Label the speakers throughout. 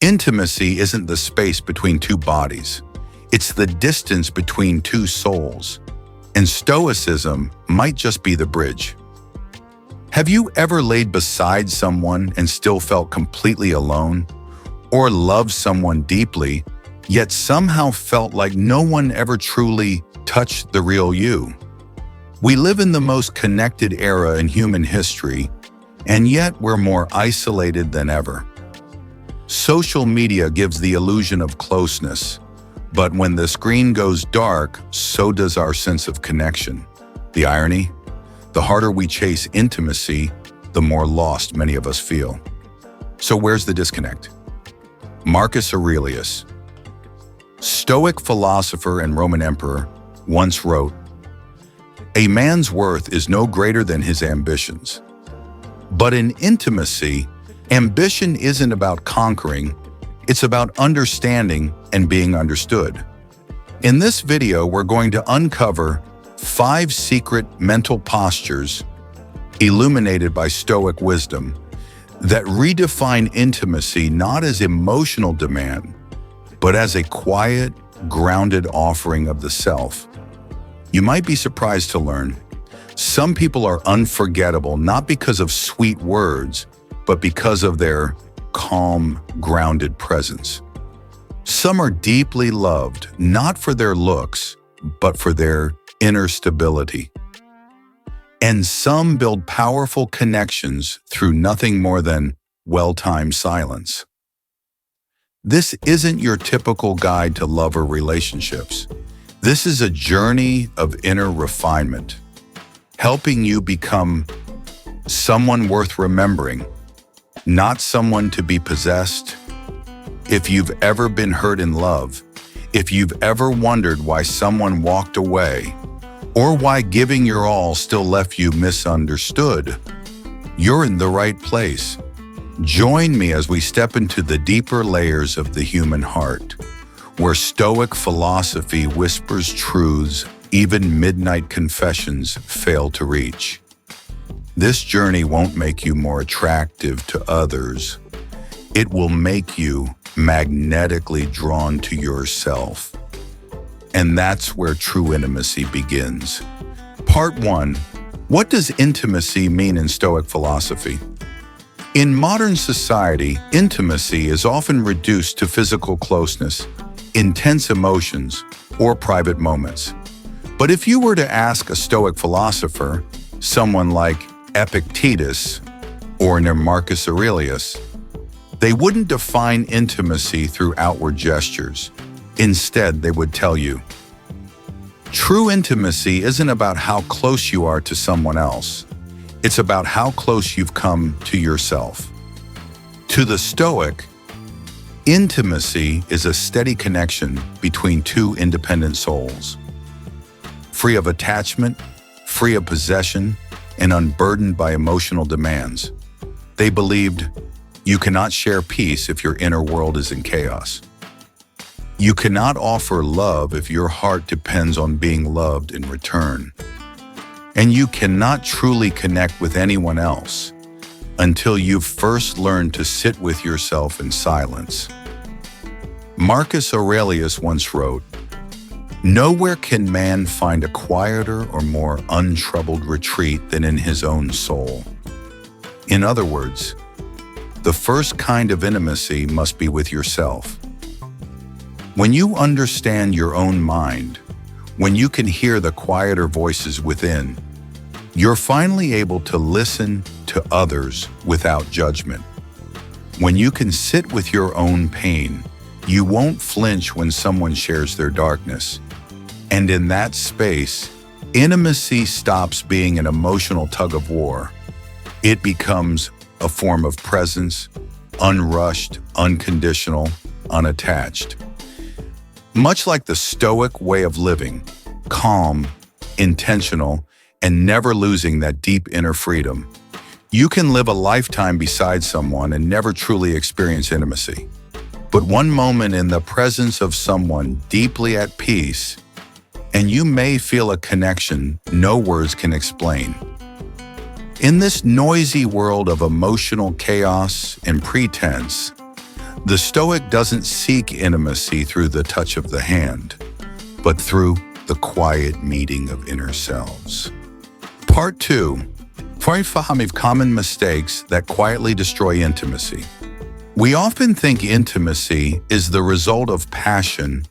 Speaker 1: Intimacy isn't the space between two bodies. It's the distance between two souls. And Stoicism might just be the bridge. Have you ever laid beside someone and still felt completely alone? Or loved someone deeply, yet somehow felt like no one ever truly touched the real you? We live in the most connected era in human history, and yet we're more isolated than ever. Social media gives the illusion of closeness, but when the screen goes dark, so does our sense of connection. The irony? The harder we chase intimacy, the more lost many of us feel. So where's the disconnect? Marcus Aurelius, Stoic philosopher and Roman emperor, once wrote, "A man's worth is no greater than his ambitions." But in intimacy, ambition isn't about conquering, it's about understanding and being understood. In this video, we're going to uncover 5 secret mental postures illuminated by Stoic wisdom that redefine intimacy not as emotional demand, but as a quiet, grounded offering of the self. You might be surprised to learn some people are unforgettable not because of sweet words, but because of their calm, grounded presence. Some are deeply loved, not for their looks, but for their inner stability. And some build powerful connections through nothing more than well-timed silence. This isn't your typical guide to love or relationships. This is a journey of inner refinement, helping you become someone worth remembering, not someone to be possessed. If you've ever been hurt in love, if you've ever wondered why someone walked away, or why giving your all still left you misunderstood, you're in the right place. Join me as we step into the deeper layers of the human heart, where Stoic philosophy whispers truths even midnight confessions fail to reach. This journey won't make you more attractive to others. It will make you magnetically drawn to yourself. And that's where true intimacy begins. Part 1. What does intimacy mean in Stoic philosophy? In modern society, intimacy is often reduced to physical closeness, intense emotions, or private moments. But if you were to ask a Stoic philosopher, someone like Epictetus or near Marcus Aurelius, they wouldn't define intimacy through outward gestures. Instead, they would tell you, true intimacy isn't about how close you are to someone else. It's about how close you've come to yourself. To the Stoic, intimacy is a steady connection between two independent souls, free of attachment, free of possession, and unburdened by emotional demands. They believed you cannot share peace if your inner world is in chaos. You cannot offer love if your heart depends on being loved in return. And you cannot truly connect with anyone else until you've first learned to sit with yourself in silence. Marcus Aurelius once wrote, "Nowhere can man find a quieter or more untroubled retreat than in his own soul." In other words, the first kind of intimacy must be with yourself. When you understand your own mind, when you can hear the quieter voices within, you're finally able to listen to others without judgment. When you can sit with your own pain, you won't flinch when someone shares their darkness. And in that space, intimacy stops being an emotional tug-of-war. It becomes a form of presence, unrushed, unconditional, unattached. Much like the Stoic way of living, calm, intentional, and never losing that deep inner freedom, you can live a lifetime beside someone and never truly experience intimacy. But one moment in the presence of someone deeply at peace, and you may feel a connection no words can explain. In this noisy world of emotional chaos and pretense, The Stoic doesn't seek intimacy through the touch of the hand, but through the quiet meeting of inner selves. Part 2. 5 common mistakes that quietly destroy intimacy. We often think intimacy is the result of passion,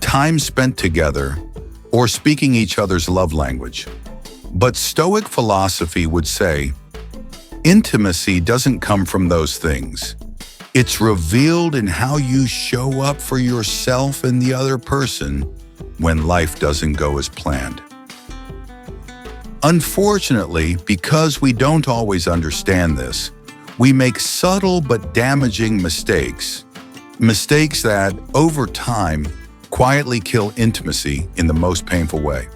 Speaker 1: time spent together, or speaking each other's love language. But Stoic philosophy would say, intimacy doesn't come from those things. It's revealed in how you show up for yourself and the other person when life doesn't go as planned. Unfortunately, because we don't always understand this, we make subtle but damaging mistakes that, over time, quietly kill intimacy in the most painful way.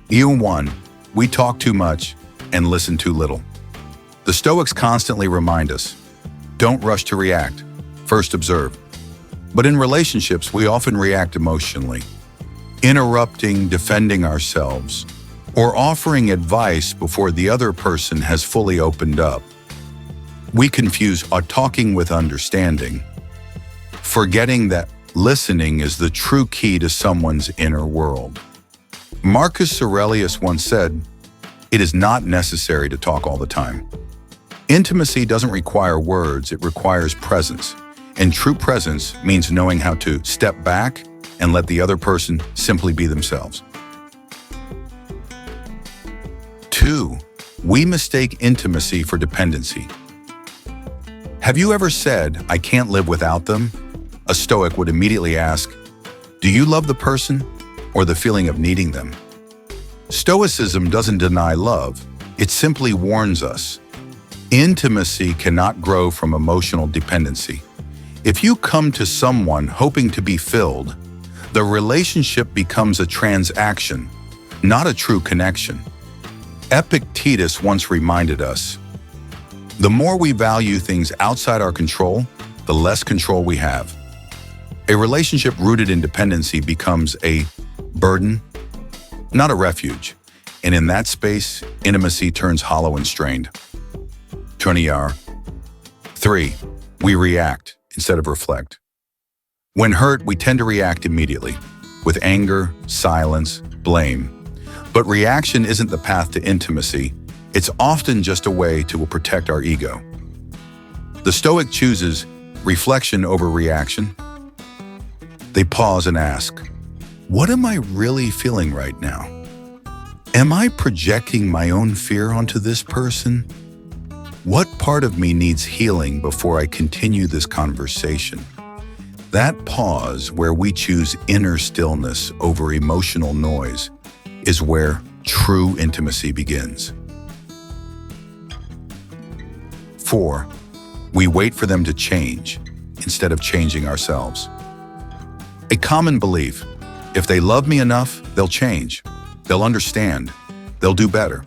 Speaker 1: 1. We talk too much and listen too little. The Stoics constantly remind us, don't rush to react, first observe. But in relationships, we often react emotionally, interrupting, defending ourselves, or offering advice before the other person has fully opened up. We confuse talking with understanding, forgetting that listening is the true key to someone's inner world. Marcus Aurelius once said, "It is not necessary to talk all the time." Intimacy doesn't require words, it requires presence. And true presence means knowing how to step back and let the other person simply be themselves. 2. We mistake intimacy for dependency. Have you ever said, "I can't live without them"? A Stoic would immediately ask, do you love the person or the feeling of needing them? Stoicism doesn't deny love, it simply warns us. Intimacy cannot grow from emotional dependency. If you come to someone hoping to be filled, the relationship becomes a transaction, not a true connection. Epictetus once reminded us, the more we value things outside our control, the less control we have. A relationship rooted in dependency becomes a burden, not a refuge. And in that space, intimacy turns hollow and strained. 3. We react instead of reflect. When hurt, we tend to react immediately, with anger, silence, blame. But reaction isn't the path to intimacy. It's often just a way to protect our ego. The Stoic chooses reflection over reaction. They pause and ask, what am I really feeling right now? Am I projecting my own fear onto this person? What part of me needs healing before I continue this conversation? That pause, where we choose inner stillness over emotional noise, is where true intimacy begins. 4. We wait for them to change instead of changing ourselves. A common belief, if they love me enough, they'll change, they'll understand, they'll do better.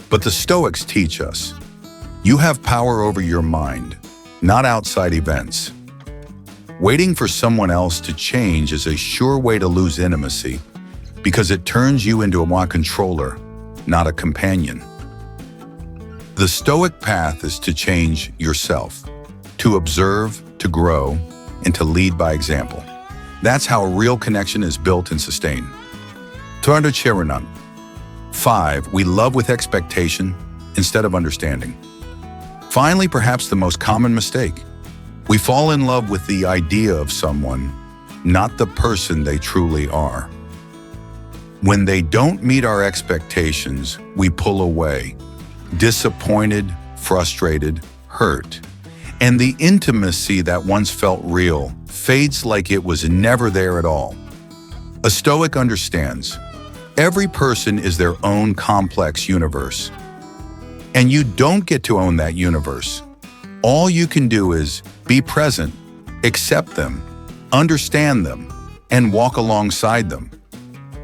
Speaker 1: But the Stoics teach us, you have power over your mind, not outside events. Waiting for someone else to change is a sure way to lose intimacy because it turns you into a controller, not a companion. The Stoic path is to change yourself, to observe, to grow, and to lead by example. That's how a real connection is built and sustained. 5. We love with expectation instead of understanding. Finally, perhaps the most common mistake. We fall in love with the idea of someone, not the person they truly are. When they don't meet our expectations, we pull away, disappointed, frustrated, hurt. And the intimacy that once felt real fades like it was never there at all. A Stoic understands, every person is their own complex universe. And you don't get to own that universe. All you can do is be present, accept them, understand them, and walk alongside them.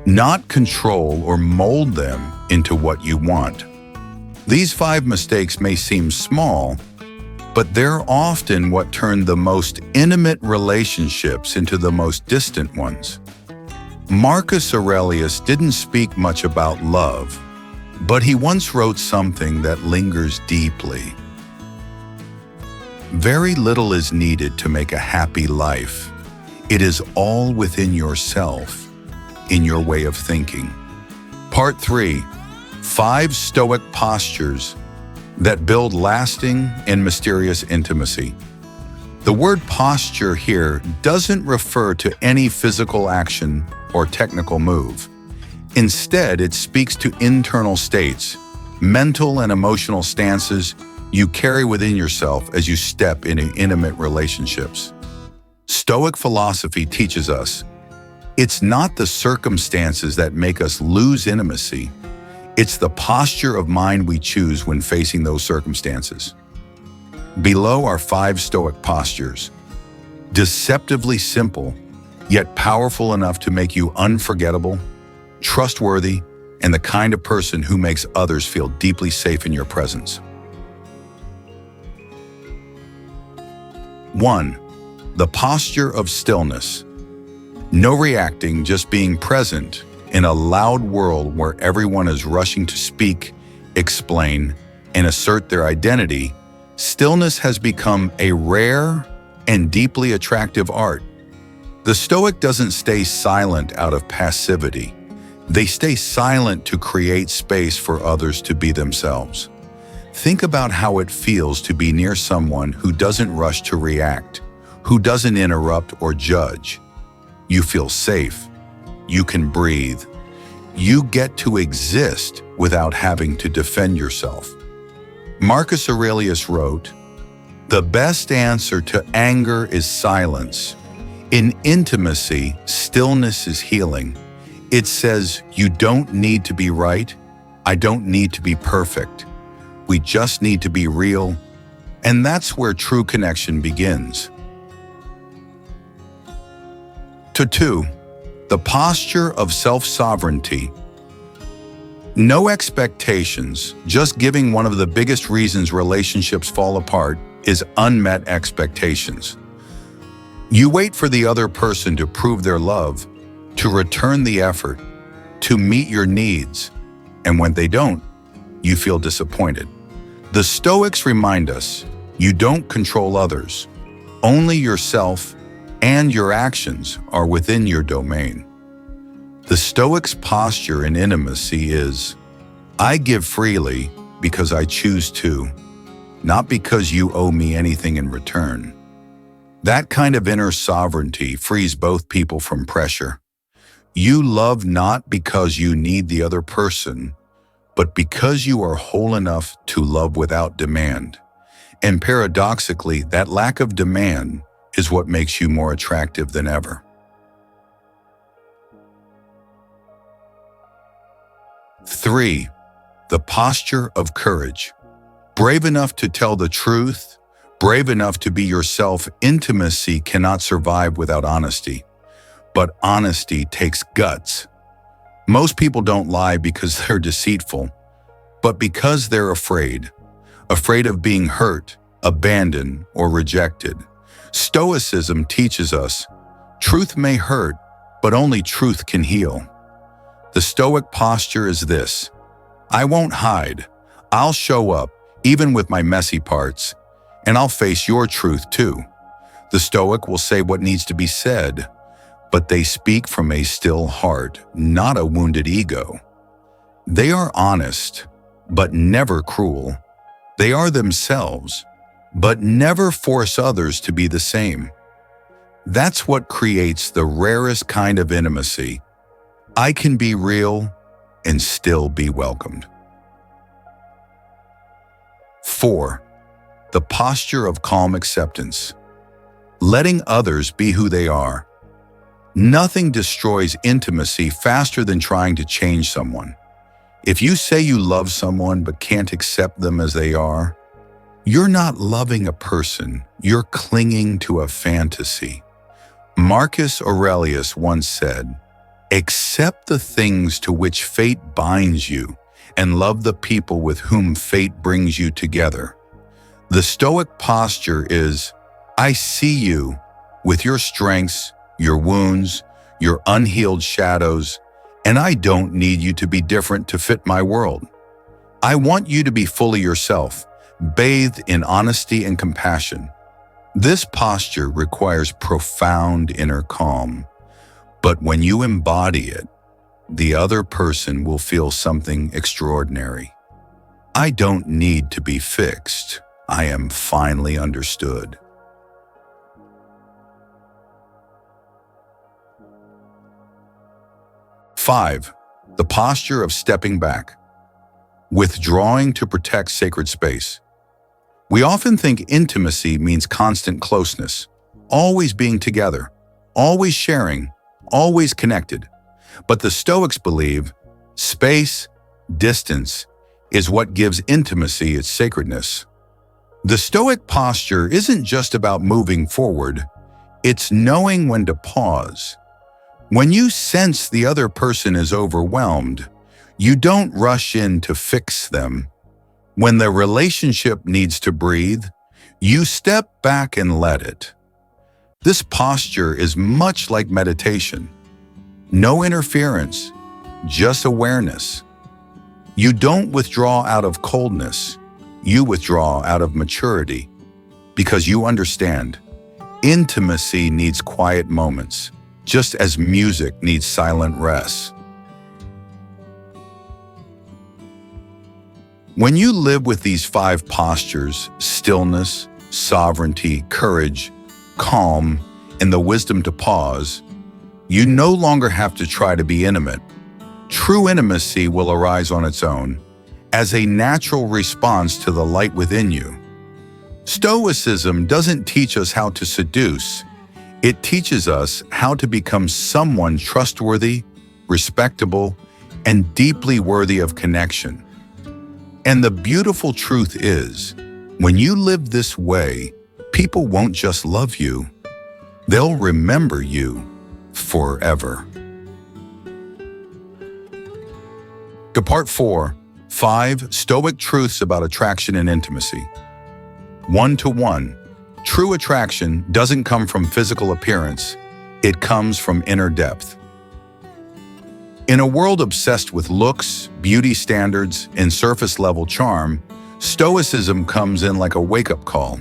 Speaker 1: Not control or mold them into what you want. These 5 mistakes may seem small, but they're often what turn the most intimate relationships into the most distant ones. Marcus Aurelius didn't speak much about love, but he once wrote something that lingers deeply. Very little is needed to make a happy life. It is all within yourself, in your way of thinking. Part 3. 5 Stoic postures that build lasting and mysterious intimacy. The word posture here doesn't refer to any physical action or technical move. Instead, it speaks to internal states, mental and emotional stances you carry within yourself as you step into intimate relationships. Stoic philosophy teaches us it's not the circumstances that make us lose intimacy, it's the posture of mind we choose when facing those circumstances. Below are 5 Stoic postures, deceptively simple, yet powerful enough to make you unforgettable, trustworthy, and the kind of person who makes others feel deeply safe in your presence. 1. The posture of stillness. No reacting, just being present in a loud world where everyone is rushing to speak, explain, and assert their identity. Stillness has become a rare and deeply attractive art. The Stoic doesn't stay silent out of passivity. They stay silent to create space for others to be themselves. Think about how it feels to be near someone who doesn't rush to react, who doesn't interrupt or judge. You feel safe. You can breathe. You get to exist without having to defend yourself. Marcus Aurelius wrote, "The best answer to anger is silence. In intimacy, stillness is healing." It says, you don't need to be right. I don't need to be perfect. We just need to be real. And that's where true connection begins. 2. The posture of self-sovereignty. No expectations, just giving. One of the biggest reasons relationships fall apart is unmet expectations. You wait for the other person to prove their love, to return the effort, to meet your needs, and when they don't, you feel disappointed. The Stoics remind us, you don't control others. Only yourself and your actions are within your domain. The Stoics' posture in intimacy is, I give freely because I choose to, not because you owe me anything in return. That kind of inner sovereignty frees both people from pressure. You love not because you need the other person, but because you are whole enough to love without demand. And paradoxically, that lack of demand is what makes you more attractive than ever. 3. The posture of courage. Brave enough to tell the truth, brave enough to be yourself. Intimacy cannot survive without honesty, but honesty takes guts. Most people don't lie because they're deceitful, but because they're afraid of being hurt, abandoned, or rejected. Stoicism teaches us, truth may hurt, but only truth can heal. The Stoic posture is this: I won't hide. I'll show up, even with my messy parts, and I'll face your truth too. The Stoic will say what needs to be said, but they speak from a still heart, not a wounded ego. They are honest, but never cruel. They are themselves, but never force others to be the same. That's what creates the rarest kind of intimacy. I can be real and still be welcomed. 4. The posture of calm acceptance. Letting others be who they are. Nothing destroys intimacy faster than trying to change someone. If you say you love someone but can't accept them as they are, you're not loving a person, you're clinging to a fantasy. Marcus Aurelius once said, "Accept the things to which fate binds you, and love the people with whom fate brings you together." The Stoic posture is, I see you with your strengths, your wounds, your unhealed shadows, and I don't need you to be different to fit my world. I want you to be fully yourself, bathed in honesty and compassion. This posture requires profound inner calm, but when you embody it, the other person will feel something extraordinary. I don't need to be fixed. I am finally understood. Five, the posture of stepping back, withdrawing to protect sacred space. We often think intimacy means constant closeness, always being together, always sharing, always connected. But the Stoics believe space, distance, is what gives intimacy its sacredness. The Stoic posture isn't just about moving forward, it's knowing when to pause. When you sense the other person is overwhelmed, you don't rush in to fix them. When the relationship needs to breathe, you step back and let it. This posture is much like meditation. No interference, just awareness. You don't withdraw out of coldness, you withdraw out of maturity, because you understand, intimacy needs quiet moments, just as music needs silent rest. When you live with these five postures, stillness, sovereignty, courage, calm, and the wisdom to pause, you no longer have to try to be intimate. True intimacy will arise on its own, as a natural response to the light within you. Stoicism doesn't teach us how to seduce. It teaches us how to become someone trustworthy, respectable, and deeply worthy of connection. And the beautiful truth is, when you live this way, people won't just love you, they'll remember you forever. To part 4, 5 Stoic Truths about Attraction and Intimacy. 1-1. True attraction doesn't come from physical appearance, it comes from inner depth. In a world obsessed with looks, beauty standards, and surface-level charm, Stoicism comes in like a wake-up call.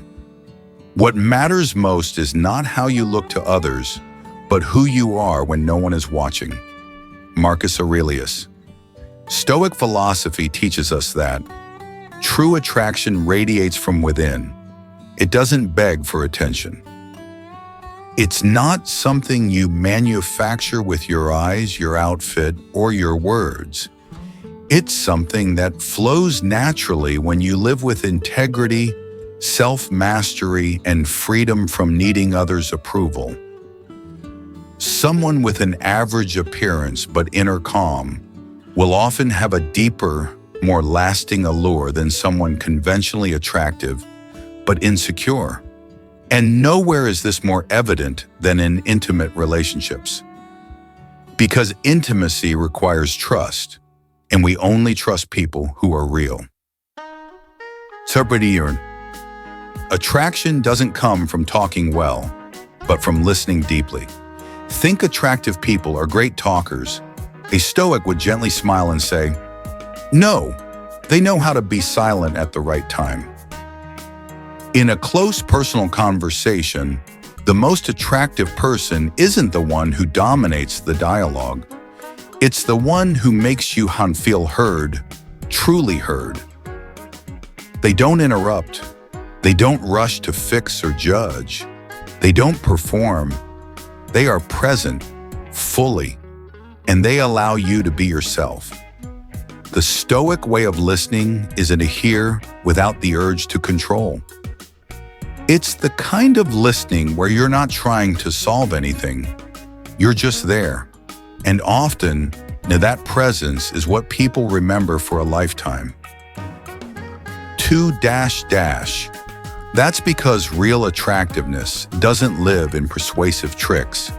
Speaker 1: What matters most is not how you look to others, but who you are when no one is watching. Marcus Aurelius. Stoic philosophy teaches us that true attraction radiates from within. It doesn't beg for attention. It's not something you manufacture with your eyes, your outfit, or your words. It's something that flows naturally when you live with integrity, self-mastery, and freedom from needing others' approval. Someone with an average appearance but inner calm will often have a deeper, more lasting allure than someone conventionally attractive but insecure. And nowhere is this more evident than in intimate relationships. Because intimacy requires trust, and we only trust people who are real. Attraction doesn't come from talking well, but from listening deeply. Think attractive people are great talkers. A Stoic would gently smile and say, "No, they know how to be silent at the right time." In a close personal conversation, the most attractive person isn't the one who dominates the dialogue. It's the one who makes you feel heard, truly heard. They don't interrupt. They don't rush to fix or judge. They don't perform. They are present, fully, and they allow you to be yourself. The Stoic way of listening is to hear without the urge to control. It's the kind of listening where you're not trying to solve anything. You're just there. And often, that presence is what people remember for a lifetime. 2 That's because real attractiveness doesn't live in persuasive tricks.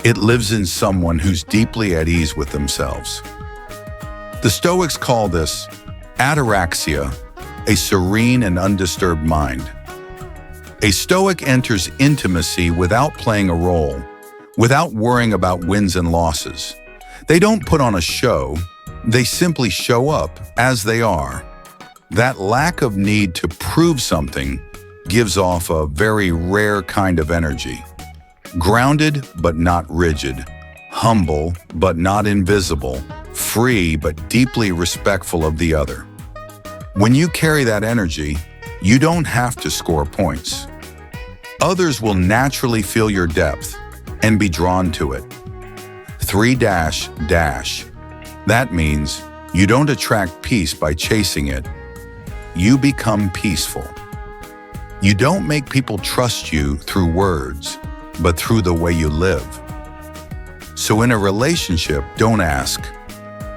Speaker 1: It lives in someone who's deeply at ease with themselves. The Stoics call this ataraxia, a serene and undisturbed mind. A Stoic enters intimacy without playing a role, without worrying about wins and losses. They don't put on a show, they simply show up as they are. That lack of need to prove something gives off a very rare kind of energy. Grounded but not rigid, humble but not invisible, free but deeply respectful of the other. When you carry that energy, you don't have to score points. Others will naturally feel your depth and be drawn to it. 3 dash dash. That means you don't attract peace by chasing it. You become peaceful. You don't make people trust you through words, but through the way you live. So in a relationship, don't ask,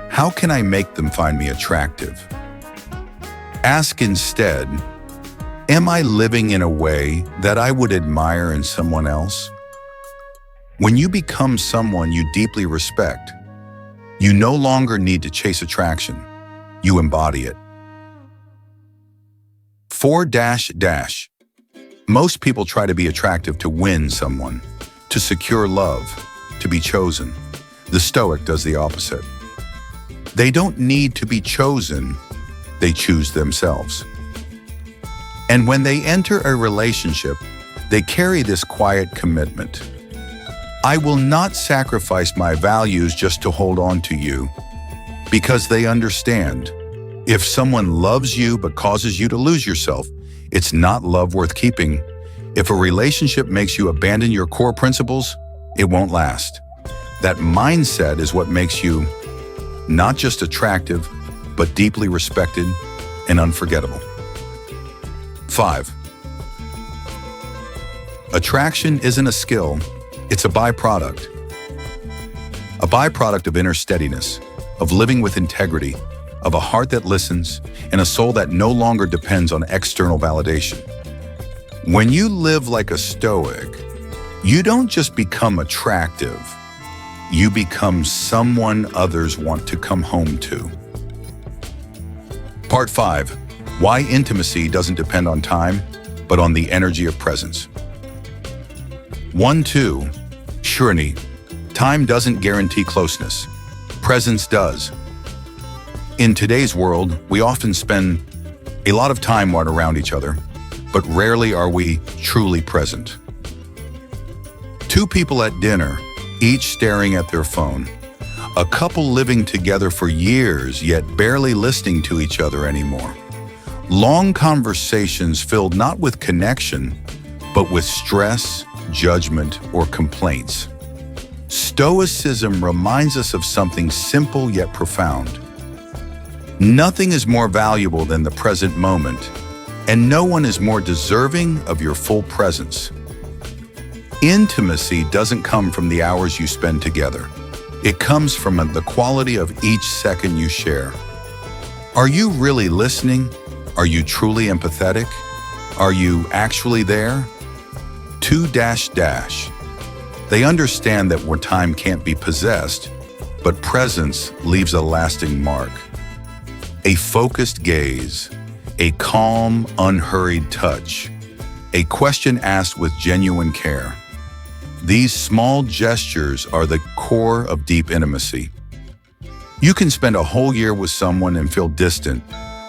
Speaker 1: how can I make them find me attractive? Ask instead, am I living in a way that I would admire in someone else? When you become someone you deeply respect, you no longer need to chase attraction. You embody it. 4 dash dash. Most people try to be attractive to win someone, to secure love, to be chosen. The Stoic does the opposite. They don't need to be chosen, they choose themselves. And when they enter a relationship, they carry this quiet commitment. I will not sacrifice my values just to hold on to you, because they understand, if someone loves you but causes you to lose yourself, it's not love worth keeping. If a relationship makes you abandon your core principles, it won't last. That mindset is what makes you not just attractive, but deeply respected and unforgettable. 5. Attraction isn't a skill, it's a byproduct. A byproduct of inner steadiness, of living with integrity, of a heart that listens, and a soul that no longer depends on external validation. When you live like a Stoic, you don't just become attractive, you become someone others want to come home to. Part 5. Why intimacy doesn't depend on time, but on the energy of presence. 1-2. Surety. Time doesn't guarantee closeness. Presence does. In today's world, we often spend a lot of time around each other, but rarely are we truly present. 2 people at dinner, each staring at their phone. A couple living together for years, yet barely listening to each other anymore. Long conversations filled not with connection, but with stress, judgment, or complaints. Stoicism reminds us of something simple yet profound. Nothing is more valuable than the present moment, and no one is more deserving of your full presence. Intimacy doesn't come from the hours you spend together. It comes from the quality of each second you share. Are you really listening? Are you truly empathetic? Are you actually there? 2 dash dash. They understand that where time can't be possessed, but presence leaves a lasting mark. A focused gaze, a calm, unhurried touch, a question asked with genuine care. These small gestures are the core of deep intimacy. You can spend a whole year with someone and feel distant,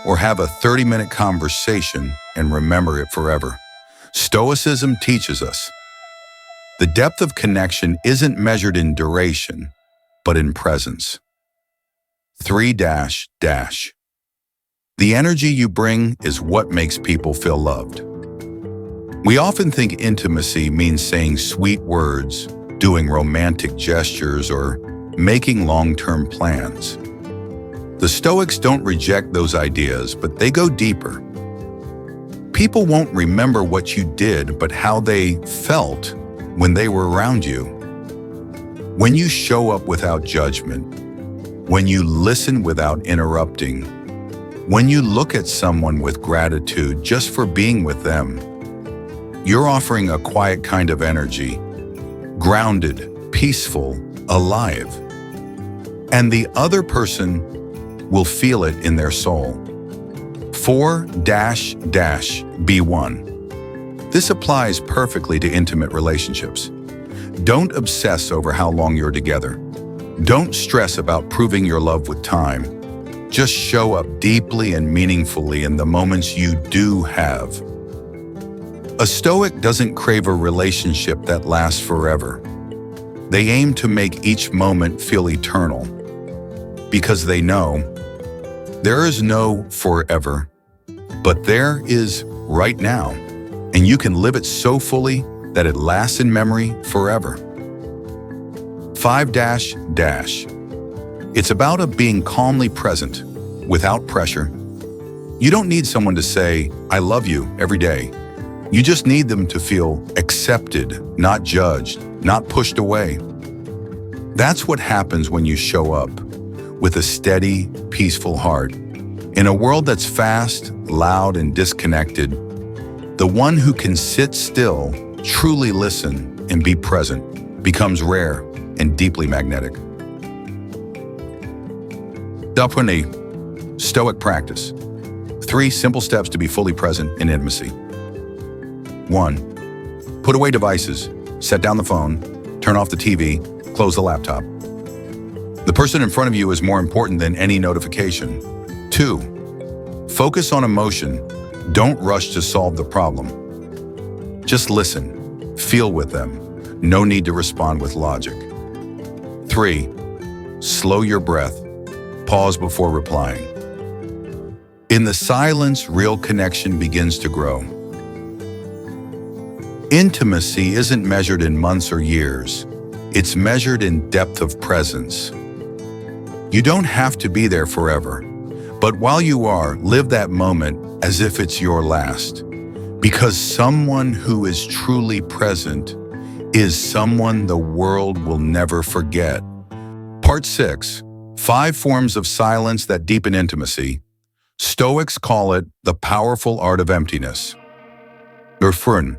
Speaker 1: or have a 30-minute conversation and remember it forever. Stoicism teaches us the depth of connection isn't measured in duration, but in presence. 3 dash dash. The energy you bring is what makes people feel loved. We often think intimacy means saying sweet words, doing romantic gestures, or making long-term plans. The Stoics don't reject those ideas, but they go deeper. People won't remember what you did, but how they felt when they were around you. When you show up without judgment, when you listen without interrupting, when you look at someone with gratitude just for being with them, you're offering a quiet kind of energy, grounded, peaceful, alive. And the other person will feel it in their soul. 4 dash dash B1. This applies perfectly to intimate relationships. Don't obsess over how long you're together. Don't stress about proving your love with time. Just show up deeply and meaningfully in the moments you do have. A Stoic doesn't crave a relationship that lasts forever. They aim to make each moment feel eternal, because they know there is no forever, but there is right now, and you can live it so fully that it lasts in memory forever. 5 dash. It's about being calmly present, without pressure. You don't need someone to say, "I love you," every day. You just need them to feel accepted, not judged, not pushed away. That's what happens when you show up with a steady, peaceful heart. In a world that's fast, loud, and disconnected, the one who can sit still, truly listen, and be present becomes rare and deeply magnetic. D'après Stoic practice. 3 simple steps to be fully present in intimacy. 1. Put away devices. Set down the phone. Turn off the TV. Close the laptop. The person in front of you is more important than any notification. 2. Focus on emotion. Don't rush to solve the problem. Just listen. Feel with them. No need to respond with logic. 3. Slow your breath. Pause before replying. In the silence, real connection begins to grow. Intimacy isn't measured in months or years. It's measured in depth of presence. You don't have to be there forever, but while you are, live that moment as if it's your last. Because someone who is truly present is someone the world will never forget. Part 6. 5 forms of silence that deepen intimacy. Stoics call it the powerful art of emptiness. Refrain.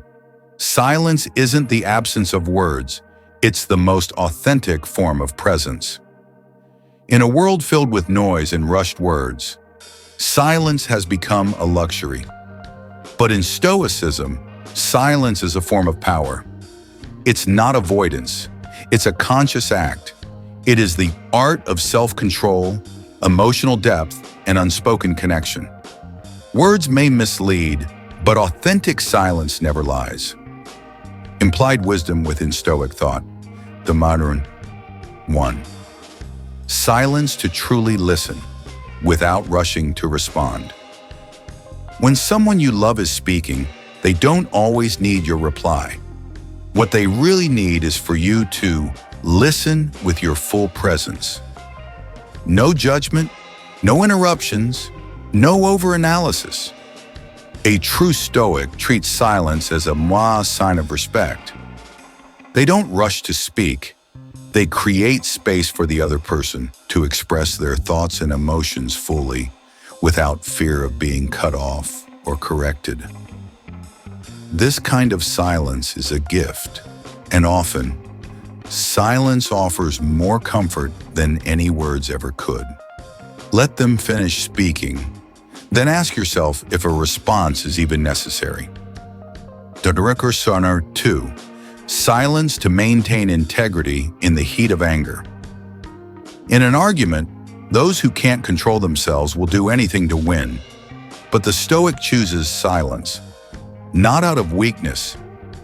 Speaker 1: Silence isn't the absence of words, it's the most authentic form of presence. In a world filled with noise and rushed words, silence has become a luxury. But in Stoicism, silence is a form of power. It's not avoidance, it's a conscious act. It is the art of self-control, emotional depth, and unspoken connection. Words may mislead, but authentic silence never lies. Implied wisdom within Stoic thought. The Modern. 1. Silence to truly listen, without rushing to respond. When someone you love is speaking, they don't always need your reply. What they really need is for you to listen with your full presence. No judgment, no interruptions, no overanalysis. A true Stoic treats silence as a sign of respect. They don't rush to speak. They create space for the other person to express their thoughts and emotions fully, without fear of being cut off or corrected. This kind of silence is a gift, and often, silence offers more comfort than any words ever could. Let them finish speaking. Then ask yourself if a response is even necessary. Dodoricor 2. Silence to maintain integrity in the heat of anger. In an argument, those who can't control themselves will do anything to win. But the Stoic chooses silence, not out of weakness,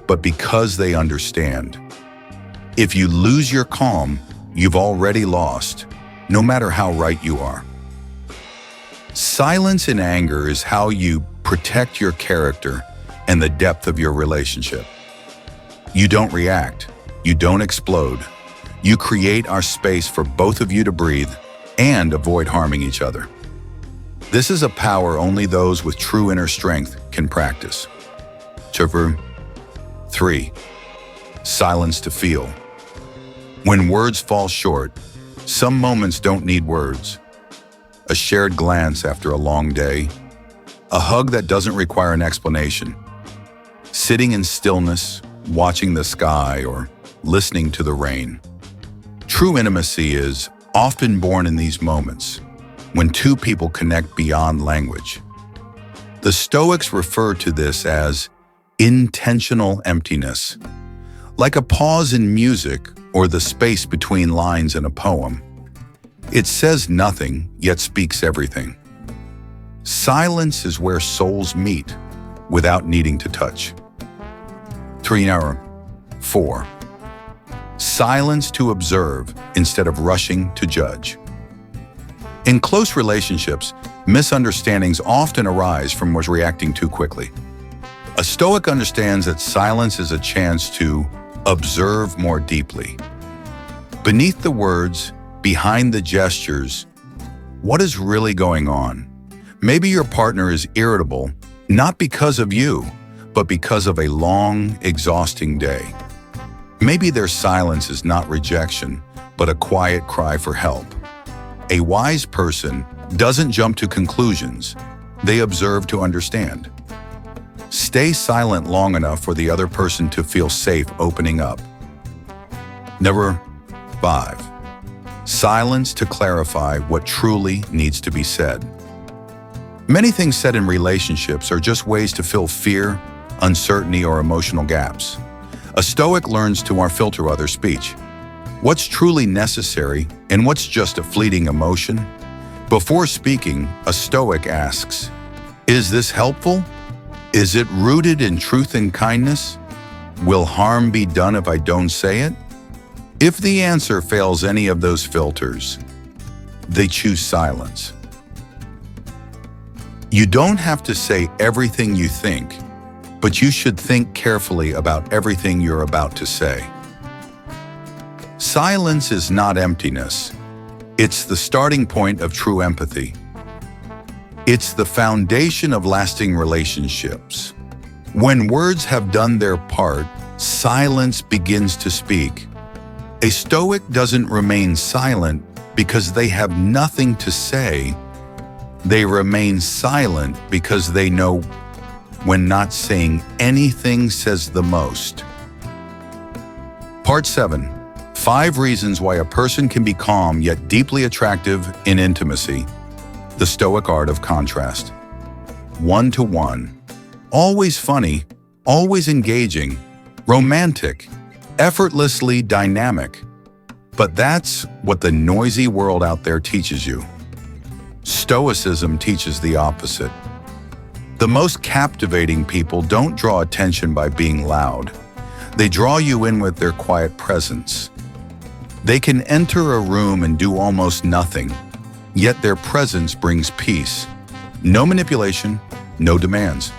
Speaker 1: but because they understand. If you lose your calm, you've already lost, no matter how right you are. Silence in anger is how you protect your character and the depth of your relationship. You don't react. You don't explode. You create our space for both of you to breathe and avoid harming each other. This is a power only those with true inner strength can practice. Chapter 3. Silence to feel. When words fall short, some moments don't need words. A shared glance after a long day, a hug that doesn't require an explanation, sitting in stillness, watching the sky, or listening to the rain. True intimacy is often born in these moments, when two people connect beyond language. The Stoics refer to this as intentional emptiness, like a pause in music or the space between lines in a poem. It says nothing, yet speaks everything. Silence is where souls meet, without needing to touch. 4. Silence to observe instead of rushing to judge. In close relationships, misunderstandings often arise from reacting too quickly. A Stoic understands that silence is a chance to observe more deeply. Beneath the words, behind the gestures, what is really going on? Maybe your partner is irritable, not because of you, but because of a long, exhausting day. Maybe their silence is not rejection, but a quiet cry for help. A wise person doesn't jump to conclusions. They observe to understand. Stay silent long enough for the other person to feel safe opening up. Number 5. Silence to clarify what truly needs to be said. Many things said in relationships are just ways to fill fear, uncertainty, or emotional gaps. A Stoic learns to filter other speech. What's truly necessary and what's just a fleeting emotion? Before speaking, a Stoic asks, is this helpful? Is it rooted in truth and kindness? Will harm be done if I don't say it? If the answer fails any of those filters, they choose silence. You don't have to say everything you think, but you should think carefully about everything you're about to say. Silence is not emptiness. It's the starting point of true empathy. It's the foundation of lasting relationships. When words have done their part, silence begins to speak. A Stoic doesn't remain silent because they have nothing to say. They remain silent because they know when not saying anything says the most. Part 7. 5 reasons why a person can be calm yet deeply attractive in intimacy. The Stoic art of contrast. 1-to-1. Always funny, always engaging, romantic, effortlessly dynamic. But that's what the noisy world out there teaches you. Stoicism teaches the opposite. The most captivating people don't draw attention by being loud. They draw you in with their quiet presence. They can enter a room and do almost nothing, yet their presence brings peace. No manipulation, no demands.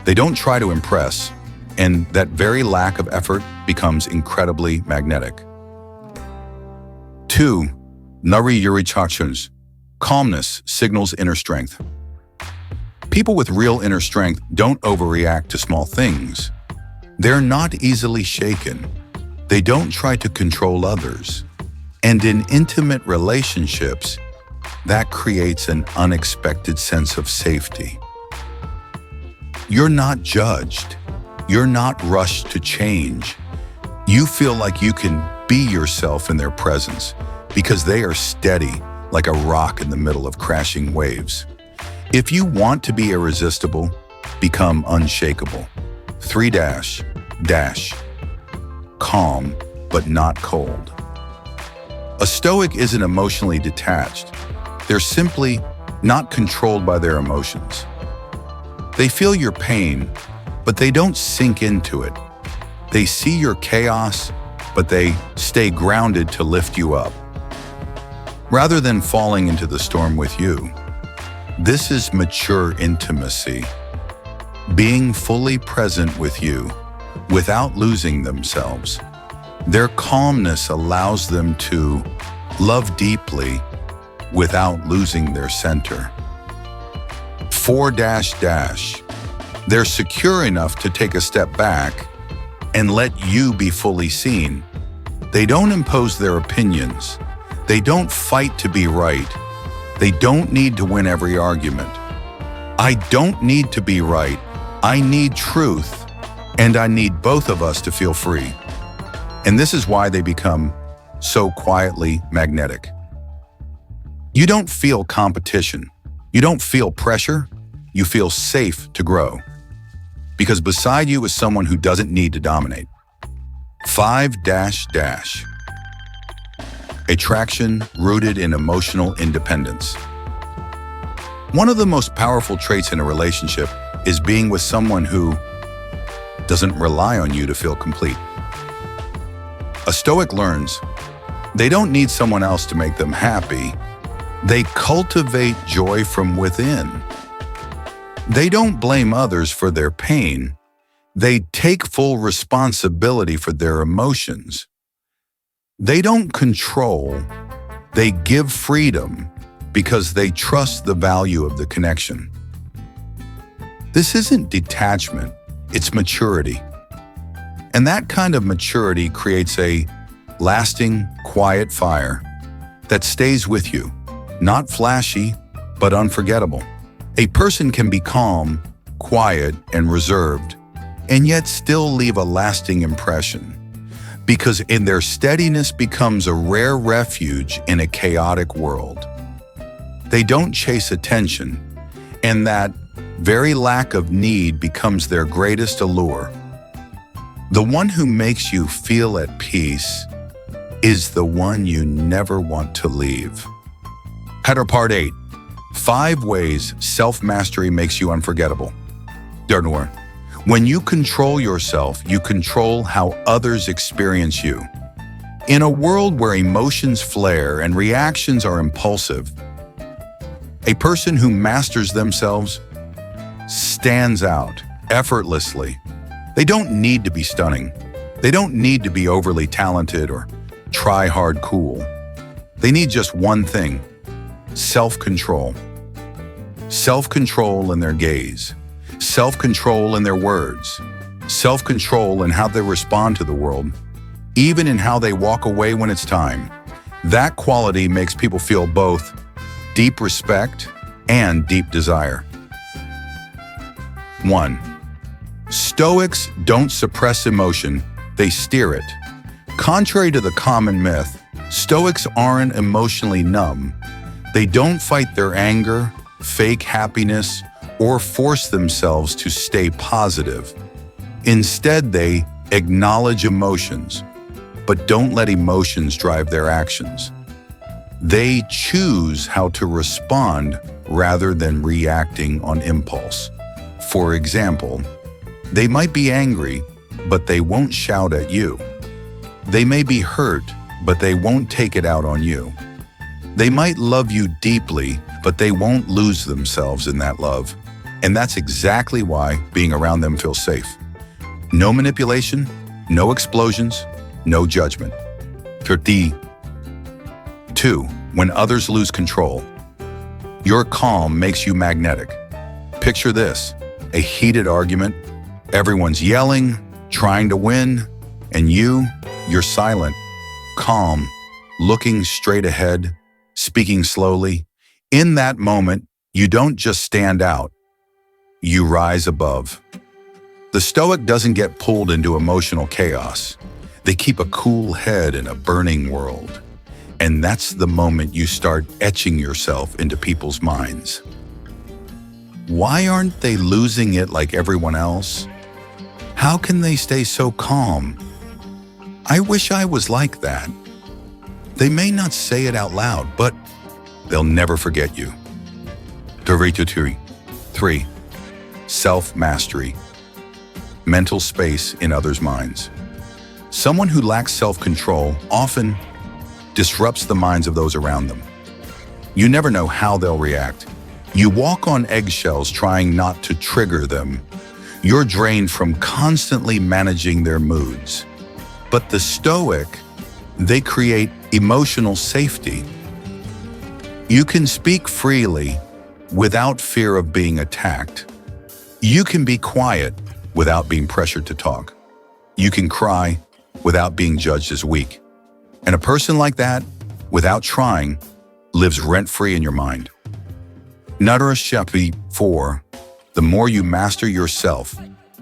Speaker 1: They don't try to impress, and that very lack of effort becomes incredibly magnetic. 2. Nourish. Calmness signals inner strength. People with real inner strength don't overreact to small things. They're not easily shaken. They don't try to control others. And in intimate relationships, that creates an unexpected sense of safety. You're not judged. You're not rushed to change. You feel like you can be yourself in their presence because they are steady like a rock in the middle of crashing waves. If you want to be irresistible, become unshakable. 3 calm, but not cold. A Stoic isn't emotionally detached. They're simply not controlled by their emotions. They feel your pain, but they don't sink into it. They see your chaos, but they stay grounded to lift you up, rather than falling into the storm with you. This is mature intimacy, being fully present with you without losing themselves. Their calmness allows them to love deeply without losing their center. 4 They're secure enough to take a step back and let you be fully seen. They don't impose their opinions. They don't fight to be right. They don't need to win every argument. I don't need to be right. I need truth, and I need both of us to feel free. And this is why they become so quietly magnetic. You don't feel competition. You don't feel pressure. You feel safe to grow. Because beside you is someone who doesn't need to dominate. 5 Attraction rooted in emotional independence. One of the most powerful traits in a relationship is being with someone who doesn't rely on you to feel complete. A Stoic learns they don't need someone else to make them happy. They cultivate joy from within. They don't blame others for their pain. They take full responsibility for their emotions. They don't control. They give freedom because they trust the value of the connection. This isn't detachment, it's maturity. And that kind of maturity creates a lasting, quiet fire that stays with you, not flashy, but unforgettable. A person can be calm, quiet, and reserved, and yet still leave a lasting impression, because in their steadiness becomes a rare refuge in a chaotic world. They don't chase attention, and that very lack of need becomes their greatest allure. The one who makes you feel at peace is the one you never want to leave. Header Part 8. 5 ways self-mastery makes you unforgettable. Dernier. When you control yourself, you control how others experience you. In a world where emotions flare and reactions are impulsive, a person who masters themselves stands out effortlessly. They don't need to be stunning. They don't need to be overly talented or try hard cool. They need just one thing: self-control. Self-control in their gaze, self-control in their words, self-control in how they respond to the world, even in how they walk away when it's time. That quality makes people feel both deep respect and deep desire. 1. Stoics don't suppress emotion, they steer it. Contrary to the common myth, Stoics aren't emotionally numb. They don't fight their anger, fake happiness, or force themselves to stay positive. Instead, they acknowledge emotions, but don't let emotions drive their actions. They choose how to respond rather than reacting on impulse. For example, they might be angry, but they won't shout at you. They may be hurt, but they won't take it out on you. They might love you deeply, but they won't lose themselves in that love. And that's exactly why being around them feels safe. No manipulation, no explosions, no judgment. 32. When others lose control, your calm makes you magnetic. Picture this: a heated argument, everyone's yelling, trying to win, and you're silent, calm, looking straight ahead, speaking slowly. In that moment, you don't just stand out, you rise above. The Stoic doesn't get pulled into emotional chaos. They keep a cool head in a burning world. And that's the moment you start etching yourself into people's minds. Why aren't they losing it like everyone else? How can they stay so calm? I wish I was like that. They may not say it out loud, but they'll never forget you. 3. Self-mastery. Mental space in others' minds. Someone who lacks self-control often disrupts the minds of those around them. You never know how they'll react. You walk on eggshells trying not to trigger them. You're drained from constantly managing their moods. But the Stoic, they create emotional safety. You can speak freely without fear of being attacked. You can be quiet without being pressured to talk. You can cry without being judged as weak. And a person like that, without trying, lives rent-free in your mind. Nourish chapter 4. The more you master yourself,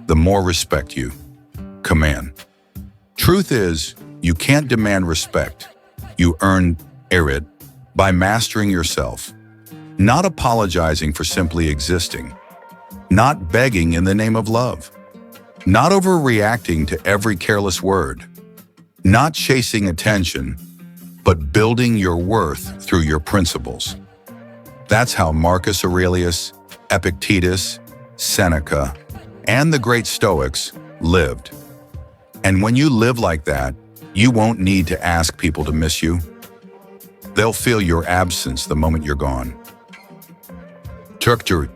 Speaker 1: the more respect you command. Truth is, you can't demand respect. You earn it by mastering yourself, not apologizing for simply existing, not begging in the name of love, not overreacting to every careless word, not chasing attention, but building your worth through your principles. That's how Marcus Aurelius, Epictetus, Seneca, and the great Stoics lived. And when you live like that, you won't need to ask people to miss you. They'll feel your absence the moment you're gone. Turktur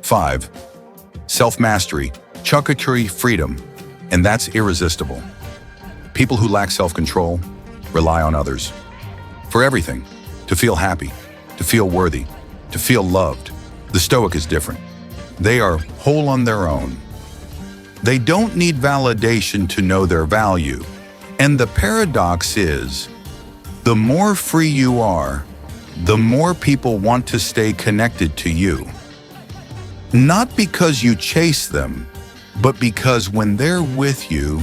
Speaker 1: 5. Self-mastery, chakaturi freedom, and that's irresistible. People who lack self-control rely on others for everything, to feel happy, to feel worthy, to feel loved. The Stoic is different. They are whole on their own. They don't need validation to know their value. And the paradox is, the more free you are, the more people want to stay connected to you. Not because you chase them, but because when they're with you,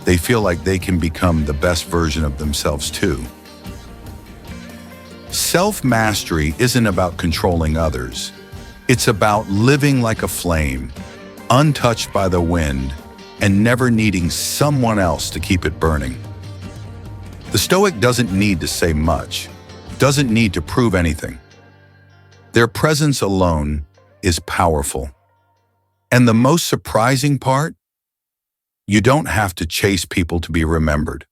Speaker 1: they feel like they can become the best version of themselves too. Self-mastery isn't about controlling others. It's about living like a flame, untouched by the wind, and never needing someone else to keep it burning. The Stoic doesn't need to say much, doesn't need to prove anything. Their presence alone is powerful. And the most surprising part? You don't have to chase people to be remembered.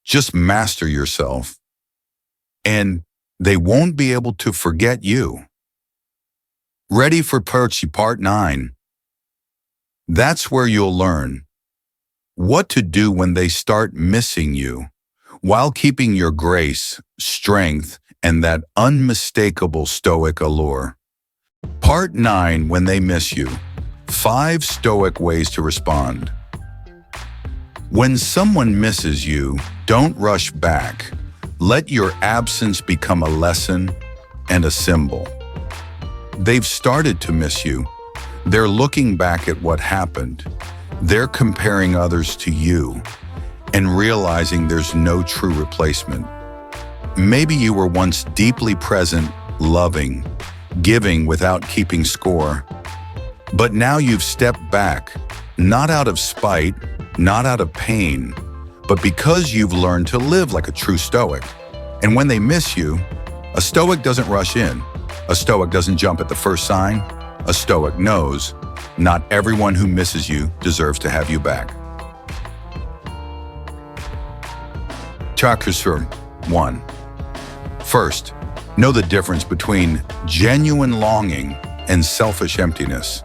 Speaker 1: Just master yourself, and they won't be able to forget you. Ready for Perchi Part 9? That's where you'll learn what to do when they start missing you, while keeping your grace, strength, and that unmistakable Stoic allure. Part 9, when they miss you. 5 Stoic ways to respond. When someone misses you, don't rush back. Let your absence become a lesson and a symbol. They've started to miss you. They're looking back at what happened. They're comparing others to you and realizing there's no true replacement. Maybe you were once deeply present, loving, giving without keeping score. But now you've stepped back, not out of spite, not out of pain, but because you've learned to live like a true Stoic. And when they miss you, a Stoic doesn't rush in. A Stoic doesn't jump at the first sign. A Stoic knows not everyone who misses you deserves to have you back. Chakra 1. First, know the difference between genuine longing and selfish emptiness.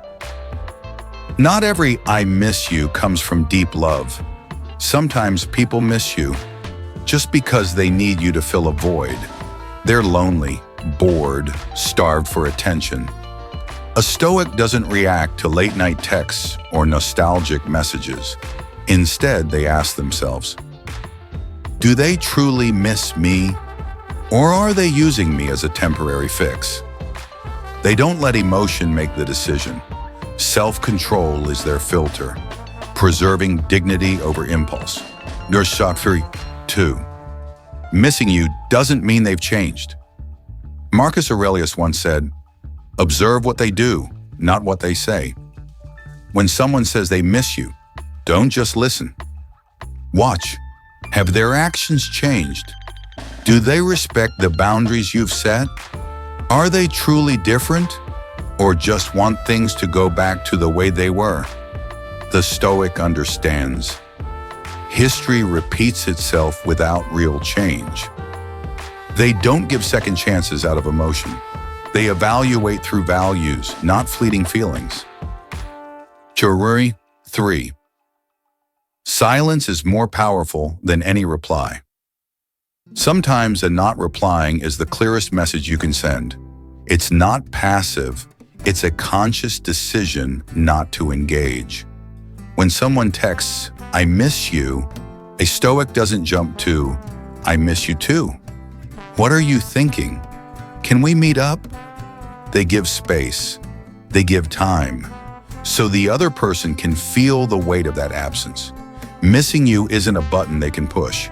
Speaker 1: Not every "I miss you" comes from deep love. Sometimes people miss you just because they need you to fill a void. They're lonely, bored, starved for attention. A Stoic doesn't react to late-night texts or nostalgic messages. Instead, they ask themselves, do they truly miss me, or are they using me as a temporary fix? They don't let emotion make the decision. Self-control is their filter, preserving dignity over impulse. Nourish 2. Missing you doesn't mean they've changed. Marcus Aurelius once said, observe what they do, not what they say. When someone says they miss you, don't just listen. Watch. Have their actions changed? Do they respect the boundaries you've set? Are they truly different, or just want things to go back to the way they were? The Stoic understands. History repeats itself without real change. They don't give second chances out of emotion. They evaluate through values, not fleeting feelings. Chakra 3. Silence is more powerful than any reply. Sometimes a not replying is the clearest message you can send. It's not passive. It's a conscious decision not to engage. When someone texts, I miss you, a Stoic doesn't jump to, I miss you too. What are you thinking? Can we meet up? They give space. They give time. So the other person can feel the weight of that absence. Missing you isn't a button they can push.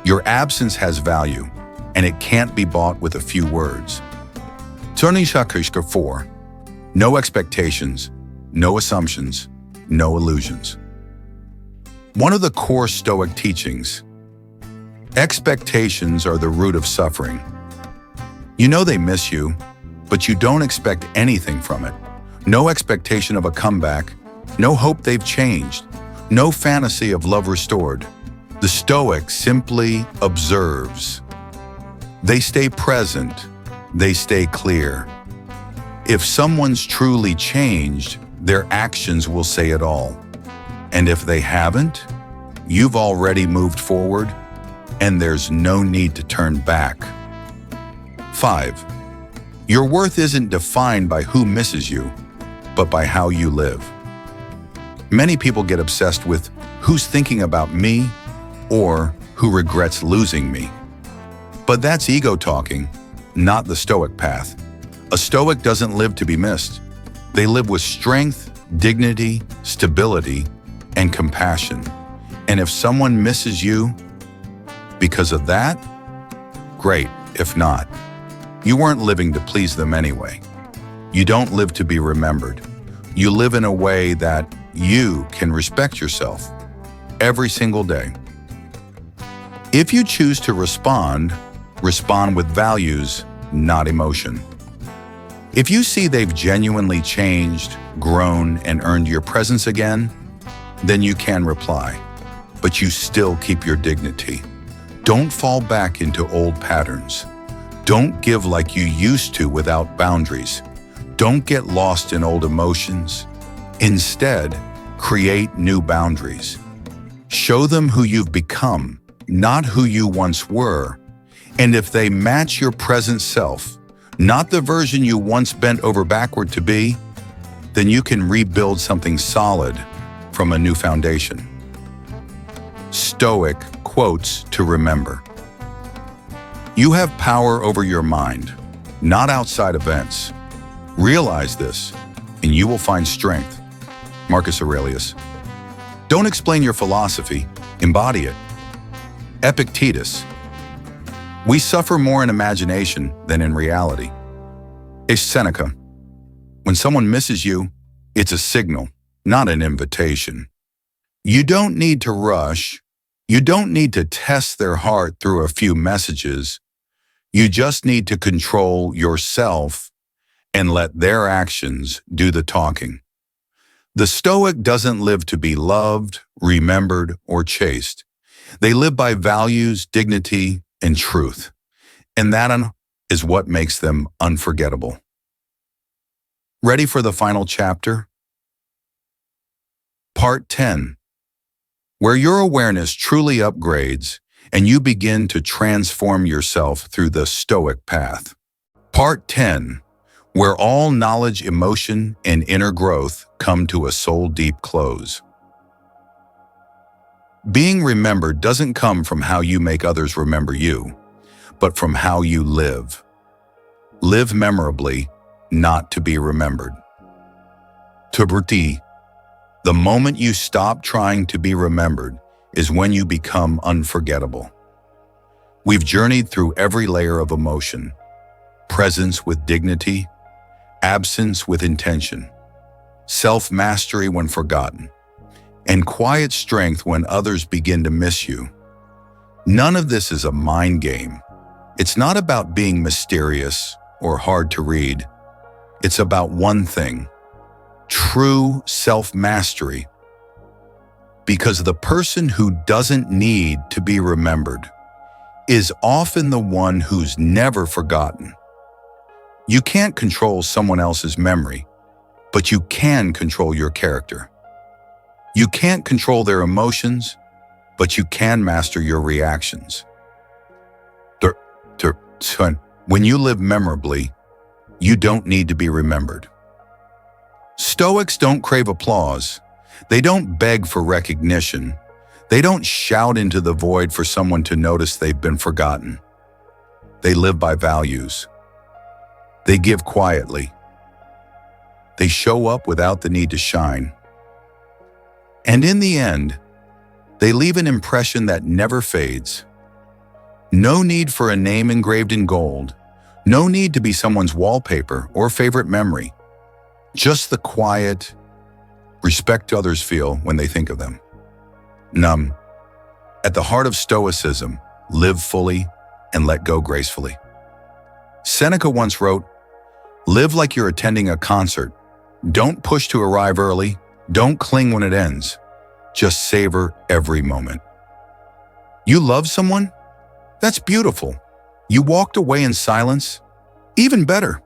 Speaker 1: Your absence has value, and it can't be bought with a few words. Turning Chakra 4. No expectations, no assumptions, no illusions. One of the core Stoic teachings, expectations are the root of suffering. You know they miss you, but you don't expect anything from it. No expectation of a comeback, no hope they've changed, no fantasy of love restored. The Stoic simply observes. They stay present, they stay clear. If someone's truly changed, their actions will say it all. And if they haven't, you've already moved forward, and there's no need to turn back. 5. Your worth isn't defined by who misses you, but by how you live. Many people get obsessed with who's thinking about me or who regrets losing me. But that's ego talking, not the Stoic path. A Stoic doesn't live to be missed. They live with strength, dignity, stability, and compassion. And if someone misses you because of that, great. If not, you weren't living to please them anyway. You don't live to be remembered. You live in a way that you can respect yourself every single day. If you choose to respond with values, not emotion. If you see they've genuinely changed, grown, and earned your presence again, then you can reply, but you still keep your dignity. Don't fall back into old patterns. Don't give like you used to without boundaries. Don't get lost in old emotions. Instead, create new boundaries. Show them who you've become, not who you once were. And if they match your present self, not the version you once bent over backward to be, then you can rebuild something solid from a new foundation. Stoic quotes to remember. You have power over your mind, not outside events. Realize this, and you will find strength. Marcus Aurelius. Don't explain your philosophy, embody it. Epictetus. We suffer more in imagination than in reality. Seneca. When someone misses you, it's a signal, not an invitation. You don't need to rush. You don't need to test their heart through a few messages. You just need to control yourself and let their actions do the talking. The Stoic doesn't live to be loved, remembered, or chased. They live by values, dignity, and truth. And that is what makes them unforgettable. Ready for the final chapter? Part 10. Where your awareness truly upgrades and you begin to transform yourself through the Stoic path. Part 10. Where all knowledge, emotion, and inner growth come to a soul-deep close. Being remembered doesn't come from how you make others remember you, but from how you live. Live memorably, not to be remembered. Tuberti. The moment you stop trying to be remembered is when you become unforgettable. We've journeyed through every layer of emotion, presence with dignity, absence with intention, self-mastery when forgotten, and quiet strength when others begin to miss you. None of this is a mind game. It's not about being mysterious or hard to read. It's about one thing: true self-mastery. Because the person who doesn't need to be remembered is often the one who's never forgotten. You can't control someone else's memory, but you can control your character. You can't control their emotions, but you can master your reactions. When you live memorably, you don't need to be remembered. Stoics don't crave applause. They don't beg for recognition. They don't shout into the void for someone to notice they've been forgotten. They live by values. They give quietly. They show up without the need to shine. And in the end, they leave an impression that never fades. No need for a name engraved in gold. No need to be someone's wallpaper or favorite memory. Just the quiet, respect others feel when they think of them. At the heart of Stoicism, live fully and let go gracefully. Seneca once wrote, "Live like you're attending a concert. Don't push to arrive early. Don't cling when it ends. Just savor every moment. You love someone? That's beautiful. You walked away in silence? Even better.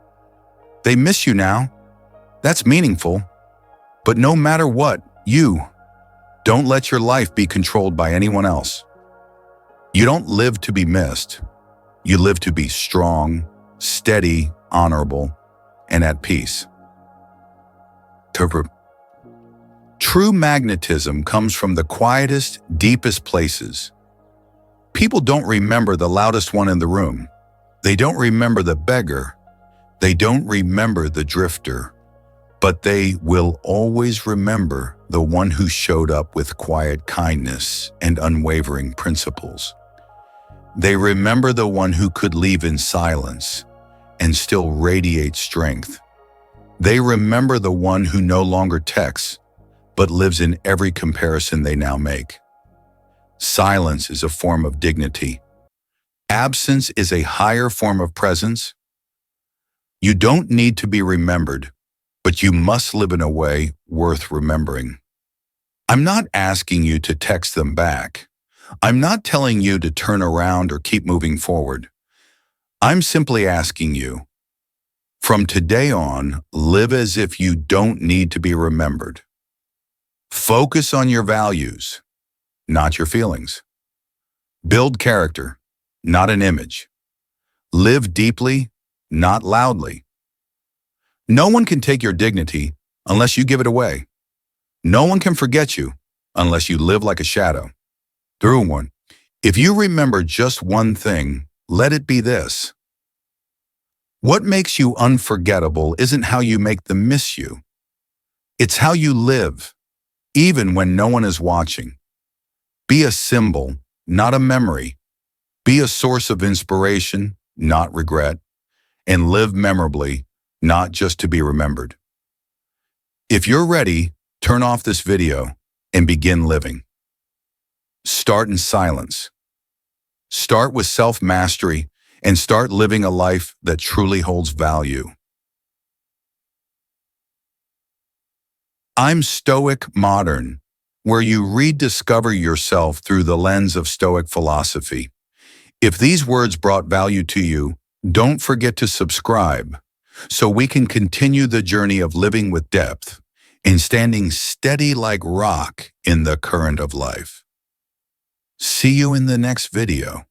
Speaker 1: They miss you now? That's meaningful. But no matter what, don't let your life be controlled by anyone else. You don't live to be missed. You live to be strong, steady, honorable, and at peace. True magnetism comes from the quietest, deepest places. People don't remember the loudest one in the room. They don't remember the beggar. They don't remember the drifter. But they will always remember the one who showed up with quiet kindness and unwavering principles. They remember the one who could leave in silence and still radiate strength. They remember the one who no longer texts, but lives in every comparison they now make. Silence is a form of dignity. Absence is a higher form of presence. You don't need to be remembered, but you must live in a way worth remembering. I'm not asking you to text them back. I'm not telling you to turn around or keep moving forward. I'm simply asking you, from today on, live as if you don't need to be remembered. Focus on your values, not your feelings. Build character, not an image. Live deeply, not loudly. No one can take your dignity unless you give it away. No one can forget you unless you live like a shadow. Through one. If you remember just one thing, let it be this. What makes you unforgettable isn't how you make them miss you. It's how you live, even when no one is watching. Be a symbol, not a memory. Be a source of inspiration, not regret. And live memorably, not just to be remembered. If you're ready, turn off this video and begin living. Start in silence. Start with self-mastery and start living a life that truly holds value. I'm Stoic Modern, where you rediscover yourself through the lens of Stoic philosophy. If these words brought value to you, don't forget to subscribe so we can continue the journey of living with depth and standing steady like rock in the current of life. See you in the next video.